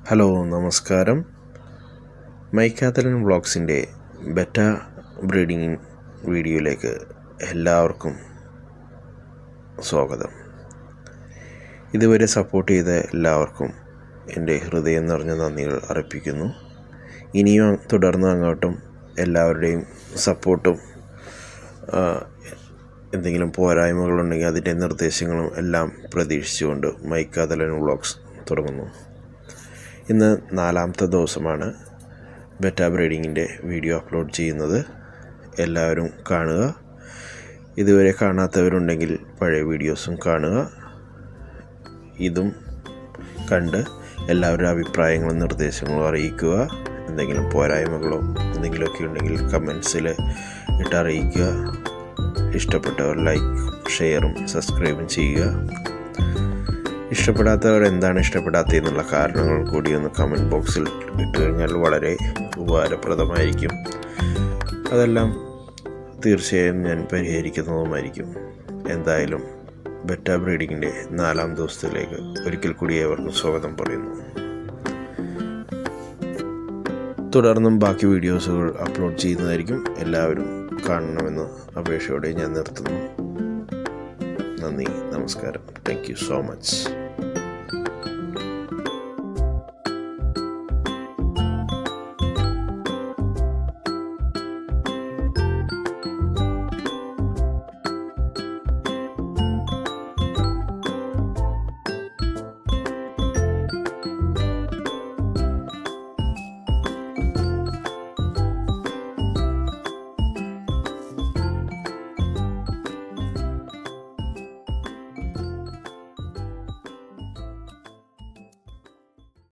Hello നമസ്കാരം. മൈക്കാത്തലൻ വ്ളോഗ്സിൻ്റെ betta breeding വീഡിയോയിലേക്ക് എല്ലാവർക്കും സ്വാഗതം. ഇതുവരെ സപ്പോർട്ട് ചെയ്ത എല്ലാവർക്കും എൻ്റെ ഹൃദയം നിറഞ്ഞ നന്ദികൾ അർപ്പിക്കുന്നു. ഇനിയും തുടർന്ന് അങ്ങോട്ടും എല്ലാവരുടെയും സപ്പോർട്ടും എന്തെങ്കിലും പോരായ്മകളുണ്ടെങ്കിൽ അതിൻ്റെ നിർദ്ദേശങ്ങളും എല്ലാം പ്രതീക്ഷിച്ചുകൊണ്ട് മൈക്കാത്തലൻ വ്ളോഗ്സ് തുടങ്ങുന്നു. ഇന്ന് 4ാമത്തെ ദിവസമാണ് ബെറ്റ ബ്രീഡിങ്ങിൻ്റെ വീഡിയോ അപ്ലോഡ് ചെയ്യുന്നത്. എല്ലാവരും കാണുക. ഇതുവരെ കാണാത്തവരുണ്ടെങ്കിൽ പഴയ വീഡിയോസും കാണുക. ഇതും കണ്ട് എല്ലാവരുടെ അഭിപ്രായങ്ങളും നിർദ്ദേശങ്ങളും അറിയിക്കുക. എന്തെങ്കിലും പോരായ്മകളോ എന്തെങ്കിലുമൊക്കെ ഉണ്ടെങ്കിൽ കമൻസിൽ ഇട്ടറിയിക്കുക. ഇഷ്ടപ്പെട്ടവർ ലൈക്ക്, ഷെയറും സബ്സ്ക്രൈബും ചെയ്യുക. ഇഷ്ടപ്പെടാത്തവർ എന്താണ് ഇഷ്ടപ്പെടാത്തതെന്നുള്ള കാരണങ്ങൾ കൂടി ഒന്ന് കമൻറ്റ് ബോക്സിൽ ഇട്ട് കഴിഞ്ഞാൽ വളരെ ഉപകാരപ്രദമായിരിക്കും. അതെല്ലാം തീർച്ചയായും ഞാൻ പരിഹരിക്കുന്നതുമായിരിക്കും. എന്തായാലും ബെറ്റ ബ്രീഡിങ്ങിൻ്റെ 4ാം ദിവസത്തിലേക്ക് ഒരിക്കൽ കൂടി ഏവർക്കും സ്വാഗതം പറയുന്നു. തുടർന്നും ബാക്കി വീഡിയോസുകൾ അപ്ലോഡ് ചെയ്യുന്നതായിരിക്കും. എല്ലാവരും കാണണമെന്ന് അപേക്ഷയോടെ ഞാൻ നിർത്തുന്നു. നന്ദി, നമസ്കാരം. Thank you so much.